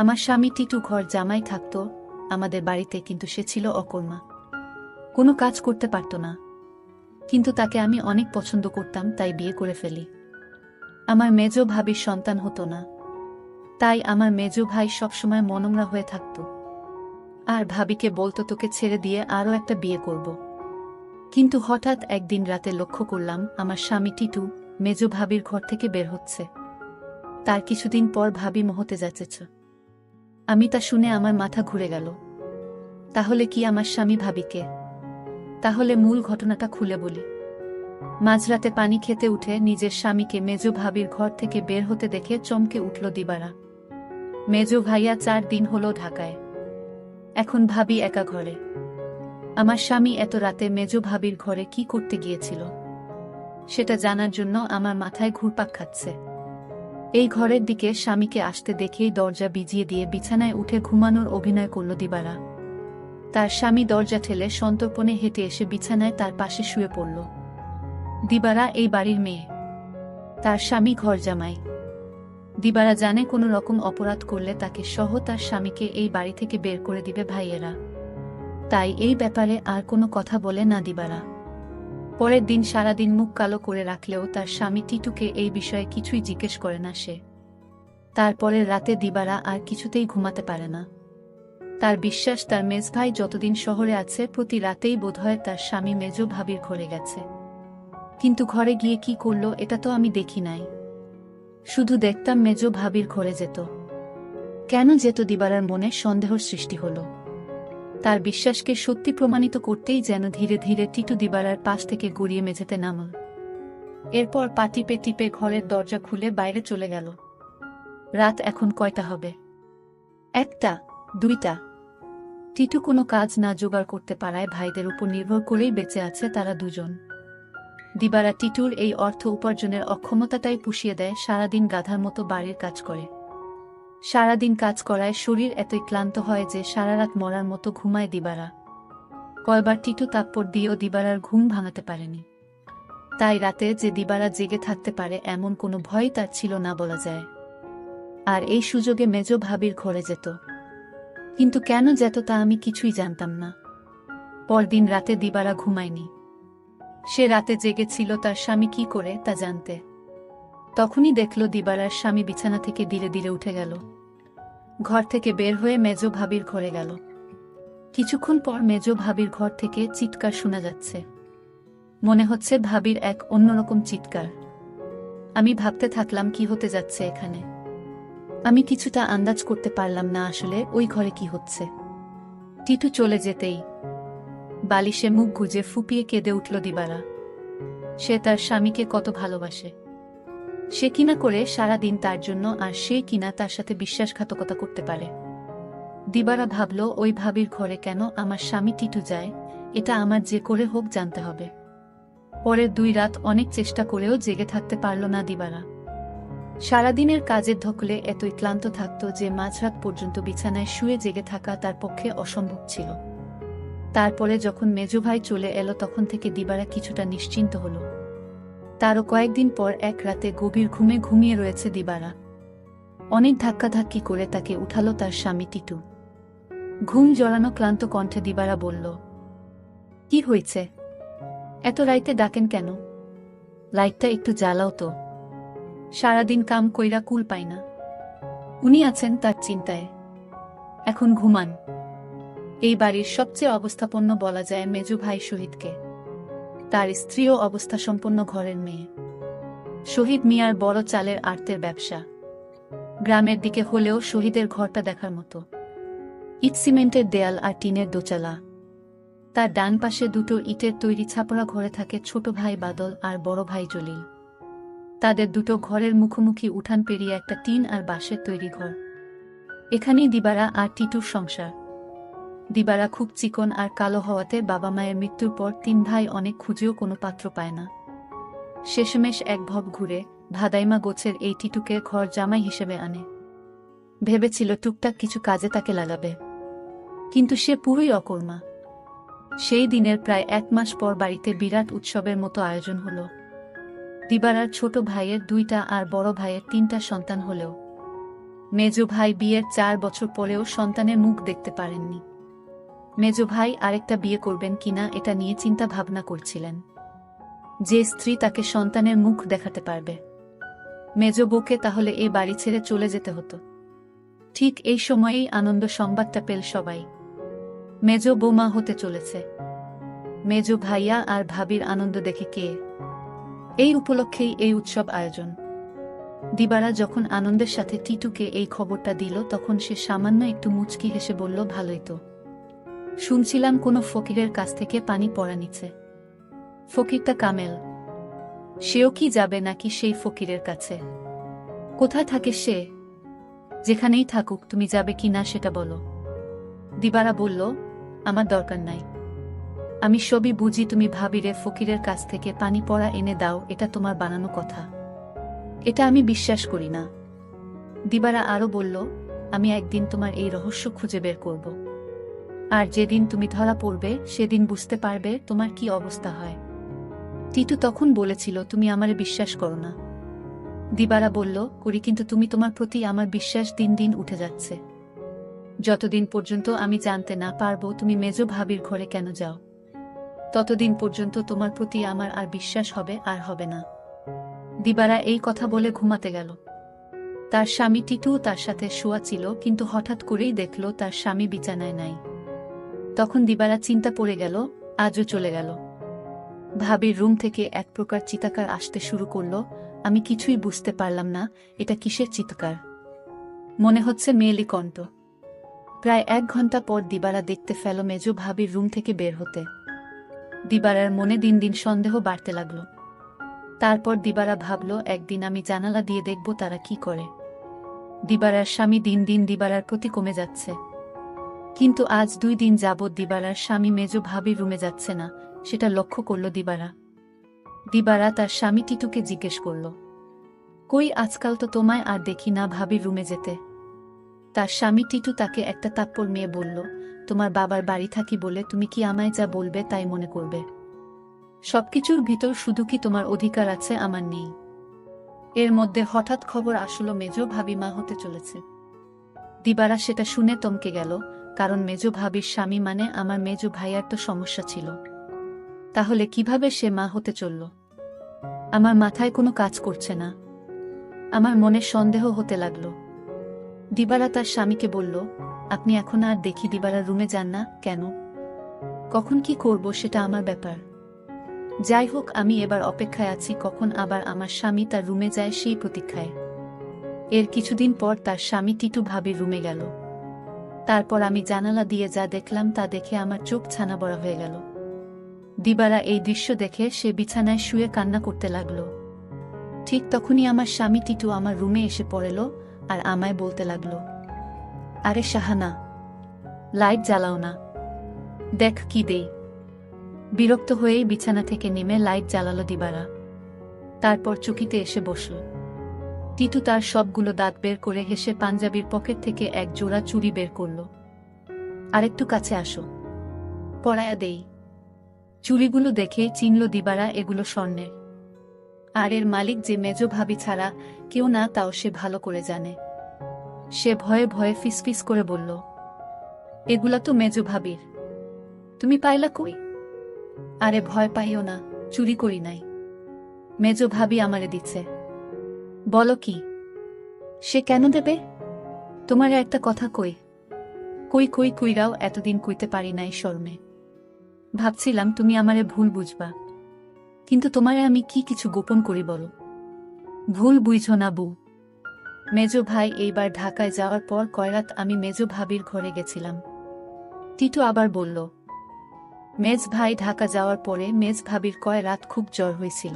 আমার স্বামী টিটু ঘর জামাই থাকত আমাদের বাড়িতে, কিন্তু সে ছিল অকর্মা, কোনো কাজ করতে পারত না। কিন্তু তাকে আমি অনেক পছন্দ করতাম, তাই বিয়ে করে ফেলি। আমার মেজ ভাবির সন্তান হতো না, তাই আমার মেজ ভাই সবসময় মনোমরা হয়ে থাকত আর ভাবিকে বলতো তোকে ছেড়ে দিয়ে আরও একটা বিয়ে করব। কিন্তু হঠাৎ একদিন রাতে লক্ষ্য করলাম আমার স্বামী টিটু মেজ ভাবির ঘর থেকে বের হচ্ছে। তার কিছুদিন পর ভাবি মহতে যাচ্ছে। আমি তা শুনে আমার মাথা ঘুরে গেল। তাহলে কি আমার স্বামী ভাবিকে? তাহলে মূল ঘটনাটা খুলে বলি। মাঝরাতে পানি খেতে উঠে নিজের স্বামীকে মেজ ভাবির ঘর থেকে বের হতে দেখে চমকে উঠল দিবারা। মেজ ভাইয়া 4 দিন হলো ঢাকায়, এখন ভাবি একা ঘরে। আমার স্বামী এত রাতে মেজ ভাবির ঘরে কি করতে গিয়েছিল সেটা জানার জন্য আমার মাথায় ঘুরপাক খাচ্ছে। এই ঘরের দিকে স্বামীকে আসতে দেখেই দরজা বিজিয়ে দিয়ে বিছানায় উঠে ঘুমানোর অভিনয় করল দিবারা। তার স্বামী দরজা ঠেলে সন্তর্পণে হেঁটে এসে বিছানায় তার পাশে শুয়ে পড়ল। দিবারা এই বাড়ির মেয়ে, তার স্বামী ঘর জামাই। দিবারা জানে কোনো রকম অপরাধ করলে তাকে সহ তার স্বামীকে এই বাড়ি থেকে বের করে দিবে ভাইয়েরা, তাই এই ব্যাপারে আর কোনো কথা বলে না দিবারা। পরের দিন সারাদিন মুখ কালো করে রাখলেও তার স্বামী টিটুকে এই বিষয়ে কিছুই জিজ্ঞেস করে না সে। তারপরের রাতে দিবারা আর কিছুতেই ঘুমাতে পারে না। তার বিশ্বাস তার মেজ ভাই যতদিন শহরে আছে প্রতি রাতেই বোধহয় তার স্বামী মেজ ভাবির ঘরে গেছে। কিন্তু ঘরে গিয়ে কি করল এটা তো আমি দেখি নাই, শুধু দেখতাম মেজ ভাবির ঘরে যেত। কেন যেত দিবারার মনে সন্দেহর সৃষ্টি হল। তার বিশ্বাসকে সত্যি প্রমাণিত করতেই যেন ধীরে ধীরে টিটু দিবারার পাশ থেকে গড়িয়ে মেঝেতে নামল। এরপর পা টিপে টিপে ঘরের দরজা খুলে বাইরে চলে গেল। রাত এখন কয়টা হবে? 1টা, 2টা। টিটু কোনো কাজ না জোগাড় করতে পারায় ভাইদের উপর নির্ভর করেই বেঁচে আছে তারা দুজন। দিবারা টিটুর এই অর্থ উপার্জনের অক্ষমতাটাই পুষিয়ে দেয়, সারাদিন গাধার মতো বাড়ির কাজ করে। সারাদিন কাজ করায় শরীর এতই ক্লান্ত হয় যে সারারাত মরার মতো ঘুমায় দিবারা। কয়বার টিটু তাপ্পর দিয়েও দিবারার ঘুম ভাঙাতে পারেনি। তাই রাতে যে দিবারা জেগে থাকতে পারে এমন কোনো ভয় তার ছিল না বলা যায়। আর এই সুযোগে মেজ ভাবির ঘরে যেত। কিন্তু কেন যেত তা আমি কিছুই জানতাম না। পরদিন রাতে দিবারা ঘুমায়নি। সে রাতে জেগেছিল তার স্বামী কি করে তা জানতে। তখনই দেখল দিবারার স্বামী বিছানা থেকে ধীরে ধীরে উঠে গেল। ঘর থেকে বের হয়ে মেজ ভাবির ঘরে গেল। কিছুক্ষণ পর মেজ ভাবির ঘর থেকে চিৎকার শোনা যাচ্ছে। মনে হচ্ছে ভাবির এক অন্যরকম চিৎকার। আমি ভাবতে থাকলাম কি হতে যাচ্ছে এখানে। আমি কিছুটা আন্দাজ করতে পারলাম না আসলে ওই ঘরে কি হচ্ছে। টিটু চলে যেতেই বালিশে মুখ গুজে ফুপিয়ে কেঁদে উঠল দিবারা। সে তার স্বামীকে কত ভালোবাসে, সে কিনা করে সারাদিন তার জন্য, আর সে কিনা তার সাথে বিশ্বাসঘাতকতা করতে পারে। দিবারা ভাবল ওই ভাবির ঘরে কেন আমার স্বামী টিটু যায়, এটা আমার যে করে হোক জানতে হবে। পরের 2 রাত অনেক চেষ্টা করেও জেগে থাকতে পারল না দিবারা। সারাদিনের কাজের ধকলে এতই ক্লান্ত থাকত যে মাঝরাত পর্যন্ত বিছানায় শুয়ে জেগে থাকা তার পক্ষে অসম্ভব ছিল। তারপরে যখন মেজভাই চলে এলো তখন থেকে দিবারা কিছুটা নিশ্চিন্ত হল। তারও কয়েকদিন পর এক রাতে গভীর ঘুমে ঘুমিয়ে রয়েছে দিবারা। অনেক ধাক্কাধাক্কি করে তাকে উঠালো তার স্বামী টিটু। ঘুম জড়ানো ক্লান্ত কণ্ঠে দিবারা বলল, কি হয়েছে? এত রাইতে ডাকেন কেন? লাইটটা একটু জ্বালাও তো। সারাদিন কাম কইরা কুল পাই না। উনি আছেন তার চিন্তায়, এখন ঘুমান। এই বাড়ির সবচেয়ে অবস্থাপন্ন বলা যায় মেজু ভাই শহীদকে। তার স্ত্রীও অবস্থাসম্পন্ন ঘরের মেয়ে। শহীদ মিয়ার বড় চালের আড়তের ব্যবসা। গ্রামের দিকে হলেও শহীদের ঘরটা দেখার মতো। ইট সিমেন্টের দেয়াল আর টিনের দোচালা। তার ডান পাশে 2টো ইটের তৈরি ছাপড়া ঘরে থাকে ছোট ভাই বাদল আর বড় ভাই জলিল। তাদের 2টো ঘরের মুখোমুখি উঠান পেরিয়ে একটা টিন আর বাঁশের তৈরি ঘর। এখানেই দিবারা আর টিটুর সংসার। দিবারা খুব চিকন আর কালো হওয়াতে বাবা মায়ের মৃত্যুর পর 3 ভাই অনেক খুঁজেও কোনো পাত্র পায় না। শেষমেশ এক ভব ঘুরে ভাদাইমা গোছের এই টিটুকে ঘর জামাই হিসেবে আনে। ভেবেছিল টুকটাক কিছু কাজে তাকে লাগাবে, কিন্তু সে পুরোই অকর্মা। সেই দিনের প্রায় 1 মাস পর বাড়িতে বিরাট উৎসবের মতো আয়োজন হলো। দিবারার ছোট ভাইয়ের 2টা আর বড় ভাইয়ের 3টা সন্তান হলেও মেজো ভাই বিয়ের 4 বছর পরেও সন্তানের মুখ দেখতে পারেননি। মেজো ভাই আরেকটা বিয়ে করবেন কিনা এটা নিয়ে চিন্তা ভাবনা করছিলেন। যে স্ত্রী তাকে সন্তানের মুখ দেখাতে পারবে, মেজো বউকে তাহলে এই বাড়ি ছেড়ে চলে যেতে হতো। ঠিক এই সময়েই আনন্দ সংবাদটা পেল সবাই। মেজো বৌমা হতে চলেছে। মেজো ভাইয়া আর ভাবির আনন্দ দেখে কে। এই উপলক্ষেই এই উৎসব আয়োজন। দিবারা যখন আনন্দের সাথে টিটুকে এই খবরটা দিল তখন সে সামান্য একটু মুচকি হেসে বলল, ভালোই তো। শুনছিলাম কোনো ফকিরের কাছ থেকে পানি পড়া নিচ্ছে। ফকিরটা কামেল। সেও কি যাবে নাকি সেই ফকিরের কাছে? কোথায় থাকে সে? যেখানেই থাকুক, তুমি যাবে কি না সেটা বলো। দিবারা বলল, আমার দরকার নাই। আমি সবই বুঝি। তুমি ভাবিরে ফকিরের কাছ থেকে পানি পড়া এনে দাও, এটা তোমার বানানো কথা। এটা আমি বিশ্বাস করি না। দিবারা আরো বলল, আমি একদিন তোমার এই রহস্য খুঁজে বের করব। আর যেদিন তুমি ধরা পড়বে সেদিন বুঝতে পারবে তোমার কি অবস্থা হয়। টিটু তখন বলেছিল, তুমি আমারে বিশ্বাস করো না। দিবারা বলল, করি, কিন্তু তুমি তোমার প্রতি আমার বিশ্বাস দিন দিন উঠে যাচ্ছে। যতদিন পর্যন্ত আমি জানতে না পারবো তুমি মেজো ভাবির ঘরে কেন যাও, ততদিন পর্যন্ত তোমার প্রতি আমার আর বিশ্বাস হবে আর হবে না। দিবারা এই কথা বলে ঘুমাতে গেল। তার স্বামী টিটু তার সাথে শোয়া ছিল, কিন্তু হঠাৎ করেই দেখল তার স্বামী বিছানায় নাই। তখন দিবারা চিন্তা পড়ে গেল, আজও চলে গেল। ভাবির রুম থেকে এক প্রকার চিৎকার আসতে শুরু করল। আমি কিছুই বুঝতে পারলাম না এটা কিসের চিৎকার। মনে হচ্ছে মেয়েলি কণ্ঠ। প্রায় 1 ঘন্টা পর দিবারা দেখতে ফেল মেজো ভাবির রুম থেকে বের হতে। দিবারার মনে দিন দিন সন্দেহ বাড়তে লাগল। তারপর দিবারা ভাবল, একদিন আমি জানালা দিয়ে দেখব তারা কি করে। দিবারার স্বামী দিন দিন দিবারার প্রতি কমে যাচ্ছে। কিন্তু আজ 2 দিন যাবৎ দিবারার স্বামী মেজো ভাবির রুমে যাচ্ছে না, সেটা লক্ষ্য করল দিবারা। দিবারা তার স্বামী টিটুকে জিজ্ঞেস করল, কই, আজকাল তো তোমায় আর দেখি না ভাবির রুমে যেতে। তার স্বামী টিটু তাকে একটা তাপ্পড় মেয়ে বলল, তোমার বাবার বাড়ি থাকি বলে তুমি কি আমায় যা বলবে তাই মনে করবে? সবকিছুর ভিতর শুধু কি তোমার অধিকার আছে, আমার নেই? এর মধ্যে হঠাৎ খবর আসলো মেজো ভাবি মা হতে চলেছে। দিবারা সেটা শুনে থমকে গেল, কারণ মেজো ভাবির স্বামী মানে আমার মেজো ভাইয়ার তো সমস্যা ছিল। তাহলে কিভাবে সে মা হতে চলল? আমার মাথায় কোনো কাজ করছে না। আমার মনে সন্দেহ হতে লাগল। দিবারা তার স্বামীকে বলল, আপনি এখন আর দেখি দিবারার রুমে যান না কেন? কখন কি করব সেটা আমার ব্যাপার। যাই হোক, আমি এবার অপেক্ষায় আছি কখন আবার আমার স্বামী তার রুমে যায় সেই প্রতীক্ষায়। এর কিছুদিন পর তার স্বামী টিটু ভাবির রুমে গেল। তারপর আমি জানালা দিয়ে যা দেখলাম তা দেখে আমার চোখ ছানা বড়া হয়ে গেল। দিবারা এই দৃশ্য দেখে সে বিছানায় শুয়ে কান্না করতে লাগল। ঠিক তখনই আমার স্বামী টিটু আমার রুমে এসে পড়ল আর আমায় বলতে লাগল, আরে শাহানা, লাইট জ্বালাও না, দেখ কি দেই। বিরক্ত হয়েই বিছানা থেকে নেমে লাইট জ্বালালো দিবারা। তারপর চুকিতে এসে বসল। টিটু তার সবগুলো দাঁত বের করে হেসে পাঞ্জাবির পকেট থেকে এক জোড়া চুড়ি বের করল। আরেকটু কাছে আসো, পরায়া দেই। চুড়িগুলো দেখে চিনল দিবারা এগুলো স্বর্ণের। আর এর মালিক যে মেজো ভাবি ছাড়া কেউ না, তাও সে ভালো করে জানে। সে ভয়ে ভয়ে ফিসফিস করে বলল, এগুলা তো মেজো ভাবির, তুমি পাইলা কই? আরে ভয় পাইও না, চুরি করি নাই, মেজো ভাবি আমারে দিচ্ছে। বলো কি? সে কেন দেবে? তোমারে একটা কথা কই। কই কই কইরাও এতদিন কইতে পারি নাই শর্মে। ভাবছিলাম তুমি আমারে ভুল বুঝবা, কিন্তু তোমারে আমি কি কিছু গোপন করি বলো? ভুল বুঝো না বউ। মেজো ভাই এইবার ঢাকায় যাওয়ার পর কয়রাত আমি মেজো ভাবির ঘরে গেছিলাম। টিটু আবার বলল, মেজ ভাই ঢাকা যাওয়ার পরে মেজ ভাবির কয় রাত খুব জ্বর হয়েছিল,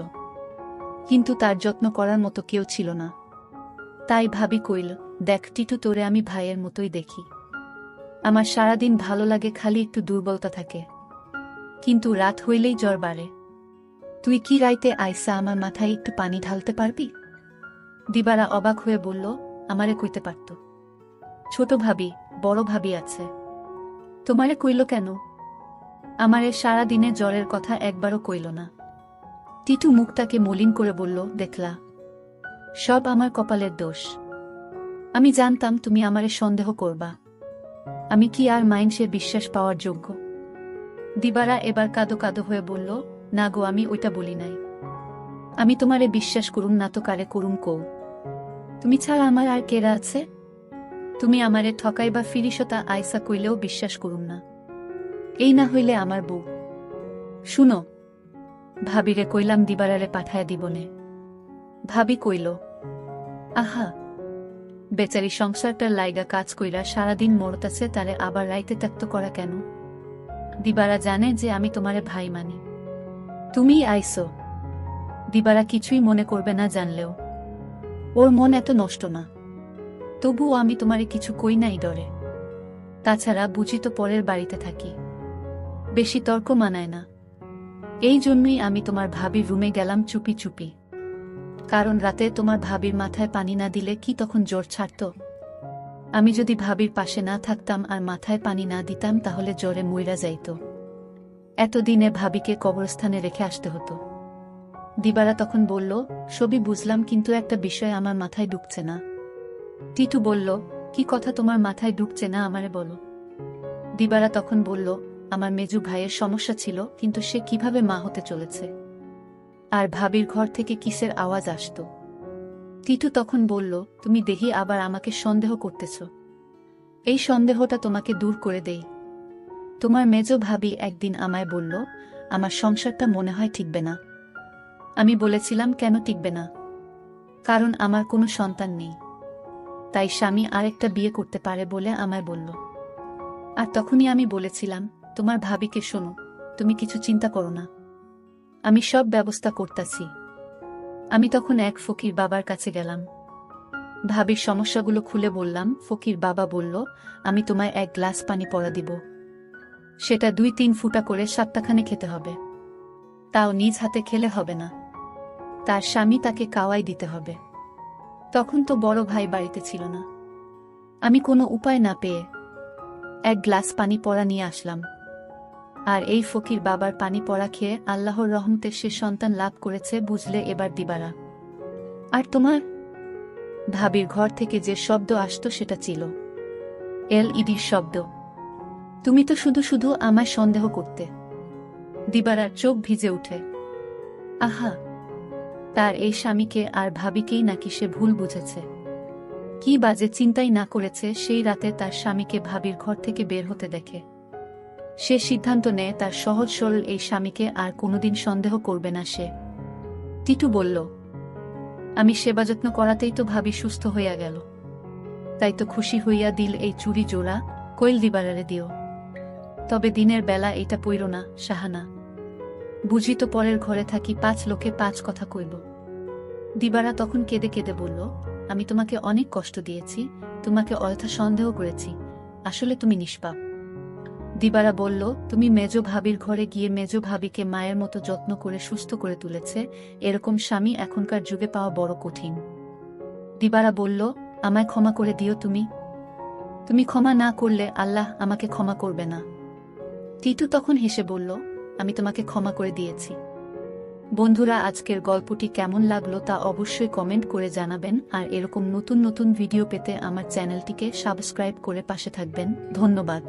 কিন্তু তার যত্ন করার মতো কেউ ছিল না। তাই ভাবি কইল, দেখ টিটু, তোরে আমি ভাইয়ের মতোই দেখি। আমার সারাদিন ভালো লাগে, খালি একটু দুর্বলতা থাকে, কিন্তু রাত হইলেই জ্বর বাড়ে। তুই কি রাইতে আইসা আমার মাথায় একটু পানি ঢালতে পারবি? দিবারা অবাক হয়ে বলল, আমারে কইতে পারত। ছোট ভাবি, বড় ভাবি আছে, তোমারে কইল কেন? আমারে সারা দিনে জ্বরের কথা একবারও কইল না। টিটু মুখটাকে মলিন করে বলল, দেখলা, সব আমার কপালের দোষ। আমি জানতাম তুমি আমারে সন্দেহ করবা। আমি কি আর মাইন্সে বিশ্বাস পাওয়ার যোগ্য? দিবারা এবার কাঁদো কাঁদো হয়ে বলল, না গো, আমি ওইটা বলি নাই। আমি তোমারে বিশ্বাস করুম না তো কারে করুম কও? তুমি ছাড়া আমার আর কেরা আছে? তুমি আমারে ঠকাইবা ফিরিসতা আইসা কইলেও বিশ্বাস করুম না। এই না হইলে আমার বউ। শুনো, ভাবিরে কইলাম দিবারারে পাঠায় দিবনে। ভাবি কইল, আহা, বেচারি সংসারটার লাইগা কাজ কইরা সারাদিন মরতাছে, তারে আবার রাইতে ত্যাক্ত করা কেন? দিবারা জানে যে আমি তোমারে ভাই মানি। তুমিই আইসো, দিবারা কিছুই মনে করবে না জানলেও। ওর মন এত নষ্ট না। তবুও আমি তোমারে কিছু কই নাই ডরে। তাছাড়া বুঝি তো পরের বাড়িতে থাকি, বেশি তর্ক মানায় না। এই জন্যই আমি তোমার ভাবির রুমে গেলাম চুপি চুপি। কারণ রাতে তোমার ভাবির মাথায় পানি না দিলে কি তখন জ্বর ছাড়ত? আমি যদি ভাবির পাশে না থাকতাম আর মাথায় পানি না দিতাম তাহলে জ্বরে মইরা যাইত। এতদিনে ভাবিকে কবরস্থানে রেখে আসতে হতো। দিবারা তখন বলল, সবই বুঝলাম, কিন্তু একটা বিষয় আমার মাথায় ঢুকছে না। টিটু বলল, কি কথা তোমার মাথায় ঢুকছে না আমারে বলো। দিবারা তখন বলল, আমার মেজু ভাইয়ের সমস্যা ছিল, কিন্তু সে কিভাবে মা হতে চলেছে। আর ভাবির ঘর থেকে কিসের আওয়াজ আসত। টিটু তখন বলল, তুমি দেখি আবার আমাকে সন্দেহ করতেছ। এই সন্দেহটা তোমাকে দূর করে দেই। তোমার মেজো ভাবি একদিন আমায় বলল, আমার সংসারটা মনে হয় টিকবে না। আমি বলেছিলাম, কেন টিকবে না? কারণ আমার কোনো সন্তান নেই, তাই স্বামী আরেকটা বিয়ে করতে পারে বলে আমায় বলল। আর তখনই আমি বলেছিলাম, তোমার ভাবিকে শোনো, তুমি কিছু চিন্তা করো না, আমি সব ব্যবস্থা করতাছি। আমি তখন এক ফকির বাবার কাছে গেলাম। ভাবির সমস্যাগুলো খুলে বললাম। ফকির বাবা বলল, আমি তোমায় এক গ্লাস পানি পড়া দিব। সেটা 2-3 ফুটা করে সপ্তাহখানে খেতে হবে। তাও নিজ হাতে খেলে হবে না, তার স্বামী তাকে কাওয়াই দিতে হবে। তখন তো বড় ভাই বাড়িতে ছিল না। আমি কোনো উপায় না পেয়ে এক গ্লাস পানি পড়া নিয়ে আসলাম। আর এই ফকির বাবার পানি পড়া খেয়ে আল্লাহর রহমতে সে সন্তান লাভ করেছে, বুঝলে এবার দিবারা। আর তোমার ভাবির ঘর থেকে যে শব্দ আসতো সেটা ছিল LED শব্দ। তুমি তো শুধু শুধু আমায় সন্দেহ করতে। দিবারার চোখ ভিজে উঠে। আহা, তার এই স্বামীকে আর ভাবিকেই নাকি সে ভুল বুঝেছে। কি বাজে চিন্তাই না করেছে সেই রাতে তার স্বামীকে ভাবির ঘর থেকে বের হতে দেখে। সে সিদ্ধান্ত নেয় তার সহজ সরল এই স্বামীকে আর কোনোদিন সন্দেহ করবে না সে। টিটু বলল, আমি সেবা যত্ন করাতেই তো ভাবি সুস্থ হইয়া গেল। তাই তো খুশি হইয়া দিল এই চুরি জোড়া, কইল দিবারারে দিও। তবে দিনের বেলা এটা পইর না সাহানা। বুঝি তো পরের ঘরে থাকি, 5 লোকে 5 কথা কইব। দিবারা তখন কেঁদে কেঁদে বলল, আমি তোমাকে অনেক কষ্ট দিয়েছি, তোমাকে অযথা সন্দেহ করেছি, আসলে তুমি নিষ্পাপ। দিবারা বলল, তুমি মেজো ভাবির ঘরে গিয়ে মেজো ভাবিকে মায়ের মতো যত্ন করে সুস্থ করে তুলেছে, এরকম স্বামী এখনকার যুগে পাওয়া বড় কঠিন। দিবারা বলল, আমায় ক্ষমা করে দিও তুমি। তুমি ক্ষমা না করলে আল্লাহ আমাকে ক্ষমা করবে না। টিটু তখন হেসে বলল, আমি তোমাকে ক্ষমা করে দিয়েছি। বন্ধুরা, আজকের গল্পটি কেমন লাগলো তা অবশ্যই কমেন্ট করে জানাবেন, আর এরকম নতুন নতুন ভিডিও পেতে আমার চ্যানেলটিকে সাবস্ক্রাইব করে পাশে থাকবেন। ধন্যবাদ।